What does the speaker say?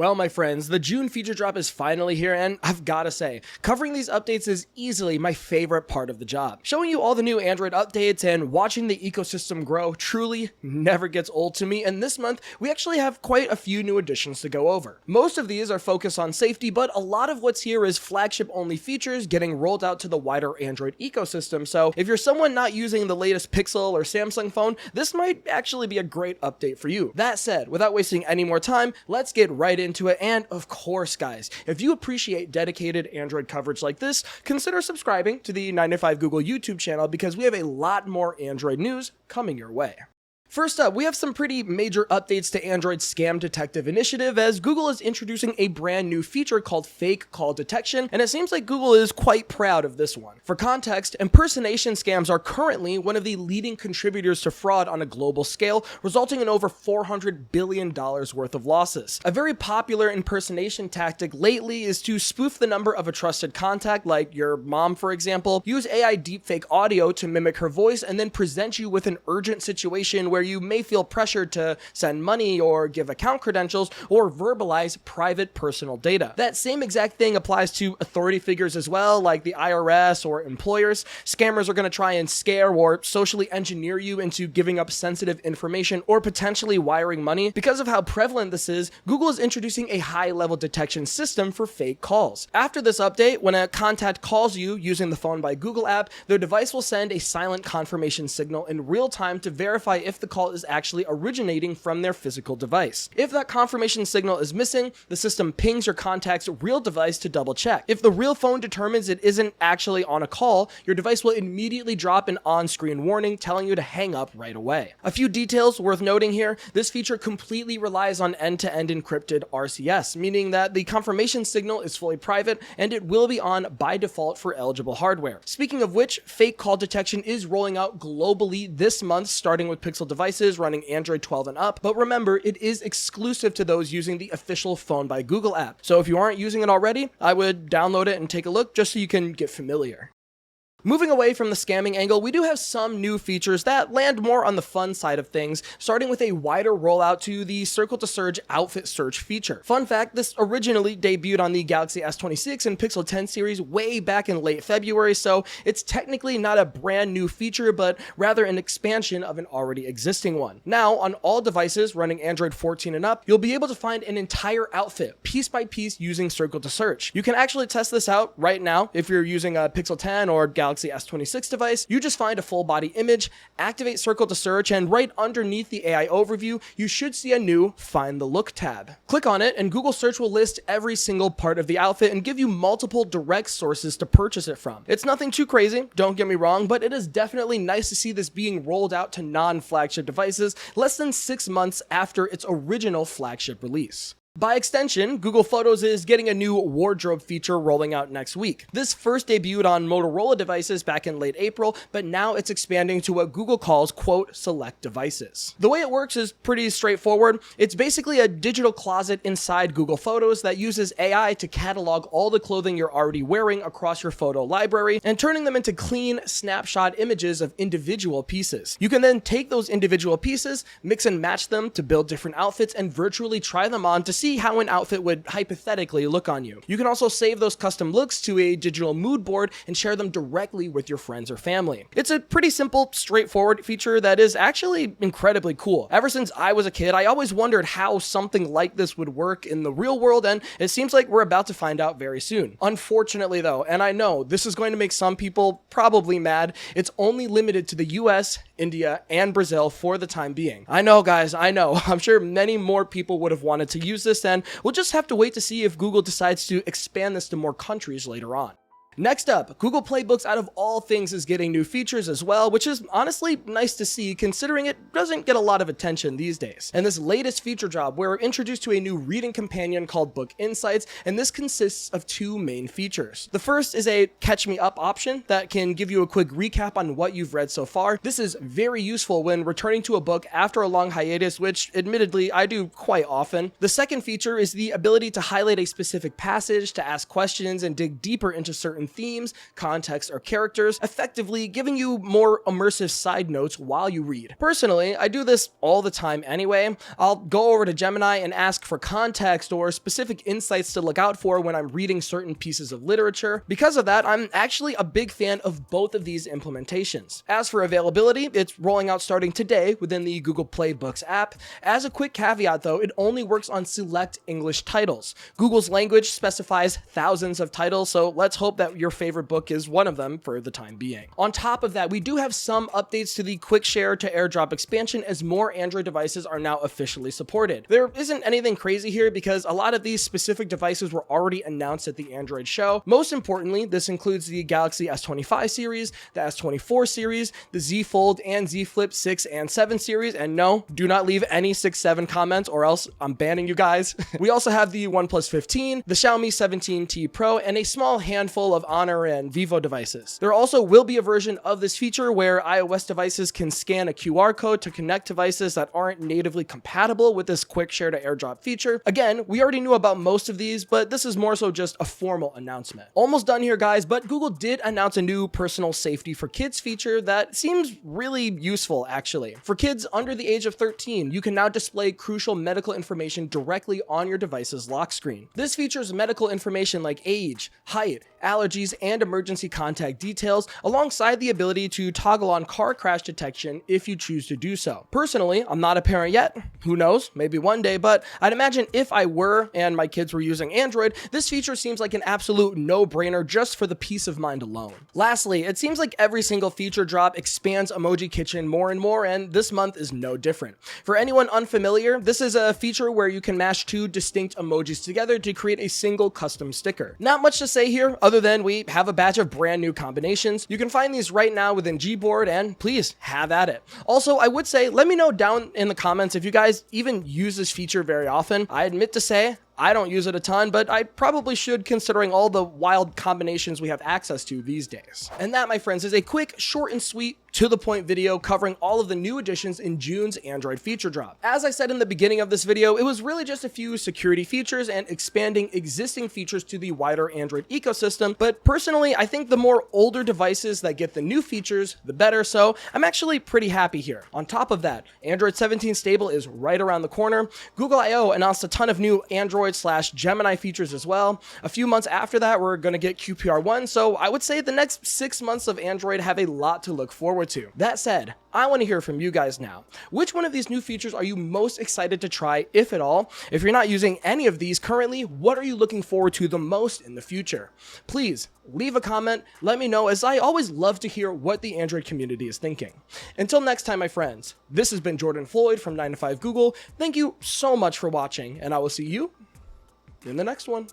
Well, my friends, the June feature drop is finally here, and I've gotta say, covering these updates is easily my favorite part of the job. Showing you all the new Android updates and watching the ecosystem grow truly never gets old to me, and this month, we actually have quite a few new additions to go over. Most of these are focused on safety, but a lot of what's here is flagship-only features getting rolled out to the wider Android ecosystem, so if you're someone not using the latest Pixel or Samsung phone, this might actually be a great update for you. That said, without wasting any more time, let's get right into it. And of course, guys, if you appreciate dedicated Android coverage like this, consider subscribing to the 9to5 Google YouTube channel because we have a lot more Android news coming your way. First up, we have some pretty major updates to Android's Scam Detective initiative, as Google is introducing a brand new feature called Fake Call Detection, and it seems like Google is quite proud of this one. For context, impersonation scams are currently one of the leading contributors to fraud on a global scale, resulting in over $400 billion worth of losses. A very popular impersonation tactic lately is to spoof the number of a trusted contact, like your mom for example, use AI deepfake audio to mimic her voice, and then present you with an urgent situation where you may feel pressured to send money or give account credentials or verbalize private personal data. That same exact thing applies to authority figures as well, like the IRS or employers. Scammers are going to try and scare or socially engineer you into giving up sensitive information or potentially wiring money. Because of how prevalent this is, Google is introducing a high-level detection system for fake calls. After this update, when a contact calls you using the Phone by Google app, their device will send a silent confirmation signal in real time to verify if the call is actually originating from their physical device. If that confirmation signal is missing, the system pings your contact's real device to double check. If the real phone determines it isn't actually on a call, your device will immediately drop an on-screen warning telling you to hang up right away. A few details worth noting here: this feature completely relies on end-to-end encrypted RCS, meaning that the confirmation signal is fully private and it will be on by default for eligible hardware. Speaking of which, fake call detection is rolling out globally this month, starting with Pixel devices running Android 12 and up, but remember, it is exclusive to those using the official Phone by Google app. So if you aren't using it already, I would download it and take a look just so you can get familiar. Moving away from the scamming angle, we do have some new features that land more on the fun side of things, starting with a wider rollout to the Circle to Surge outfit search feature. Fun fact, this originally debuted on the Galaxy S26 and Pixel 10 series way back in late February, so it's technically not a brand new feature, but rather an expansion of an already existing one. Now, on all devices running Android 14 and up, you'll be able to find an entire outfit, piece by piece, using Circle to Search. You can actually test this out right now if you're using a Pixel 10 or Galaxy S26 device. You just find a full body image, activate Circle to Search, and right underneath the AI overview, you should see a new Find the Look tab. Click on it, and Google Search will list every single part of the outfit and give you multiple direct sources to purchase it from. It's nothing too crazy, don't get me wrong, but it is definitely nice to see this being rolled out to non-flagship devices less than 6 months after its original flagship release. By extension, Google Photos is getting a new wardrobe feature rolling out next week. This first debuted on Motorola devices back in late April, but now it's expanding to what Google calls, quote, select devices. The way it works is pretty straightforward. It's basically a digital closet inside Google Photos that uses AI to catalog all the clothing you're already wearing across your photo library and turning them into clean snapshot images of individual pieces. You can then take those individual pieces, mix and match them to build different outfits, and virtually try them on to see how an outfit would hypothetically look on you. You can also save those custom looks to a digital mood board and share them directly with your friends or family. It's a pretty simple, straightforward feature that is actually incredibly cool. Ever since I was a kid, I always wondered how something like this would work in the real world, and it seems like we're about to find out very soon. Unfortunately though, and I know this is going to make some people probably mad, it's only limited to the US, India, and Brazil for the time being. I know, guys, I know. I'm sure many more people would have wanted to use this, and we'll just have to wait to see if Google decides to expand this to more countries later on. Next up, Google Play Books out of all things is getting new features as well, which is honestly nice to see considering it doesn't get a lot of attention these days. In this latest feature drop, we're introduced to a new reading companion called Book Insights, and this consists of two main features. The first is a Catch Me Up option that can give you a quick recap on what you've read so far. This is very useful when returning to a book after a long hiatus, which admittedly I do quite often. The second feature is the ability to highlight a specific passage, to ask questions, and dig deeper into certain certain themes, context, or characters, effectively giving you more immersive side notes while you read. Personally, I do this all the time anyway. I'll go over to Gemini and ask for context or specific insights to look out for when I'm reading certain pieces of literature. Because of that, I'm actually a big fan of both of these implementations. As for availability, it's rolling out starting today within the Google Play Books app. As a quick caveat though, it only works on select English titles. Google's language specifies thousands of titles, so let's hope that your favorite book is one of them for the time being. On top of that, we do have some updates to the Quick Share to AirDrop expansion as more Android devices are now officially supported. There isn't anything crazy here because a lot of these specific devices were already announced at the Android show. Most importantly, this includes the Galaxy S25 series, the S24 series, the Z Fold and Z Flip 6 and 7 series, and no, do not leave any 6-7 comments or else I'm banning you guys. We also have the OnePlus 15, the Xiaomi 17T Pro, and a small handful of Honor and Vivo devices. There also will be a version of this feature where iOS devices can scan a QR code to connect devices that aren't natively compatible with this Quick Share to AirDrop feature. Again, we already knew about most of these, but this is more so just a formal announcement. Almost done here, guys, but Google did announce a new personal safety for kids feature that seems really useful, actually. For kids under the age of 13, you can now display crucial medical information directly on your device's lock screen. This features medical information like age, height, allergies, and emergency contact details, alongside the ability to toggle on car crash detection if you choose to do so. Personally, I'm not a parent yet. Who knows? Maybe one day, but I'd imagine if I were and my kids were using Android, this feature seems like an absolute no-brainer just for the peace of mind alone. Lastly, it seems like every single feature drop expands Emoji Kitchen more and more, and this month is no different. For anyone unfamiliar, this is a feature where you can mash two distinct emojis together to create a single custom sticker. Not much to say here, other than we have a batch of brand new combinations. You can find these right now within Gboard, and please have at it. Also, I would say, let me know down in the comments if you guys even use this feature very often. I admit to say, I don't use it a ton, but I probably should considering all the wild combinations we have access to these days. And that, my friends, is a quick, short and sweet, to the point video covering all of the new additions in June's Android feature drop. As I said in the beginning of this video, it was really just a few security features and expanding existing features to the wider Android ecosystem, but personally, I think the more older devices that get the new features, the better, so I'm actually pretty happy here. On top of that, Android 17 stable is right around the corner. Google I/O announced a ton of new Android/Gemini features as well. A few months after that, we're going to get QPR1, so I would say the next 6 months of Android have a lot to look forward to. That said, I want to hear from you guys now. Which one of these new features are you most excited to try, if at all? If you're not using any of these currently, what are you looking forward to the most in the future? Please leave a comment, let me know, as I always love to hear what the Android community is thinking. Until next time, my friends, this has been Jordan Floyd from 9to5 Google. Thank you so much for watching, and I will see you in the next one.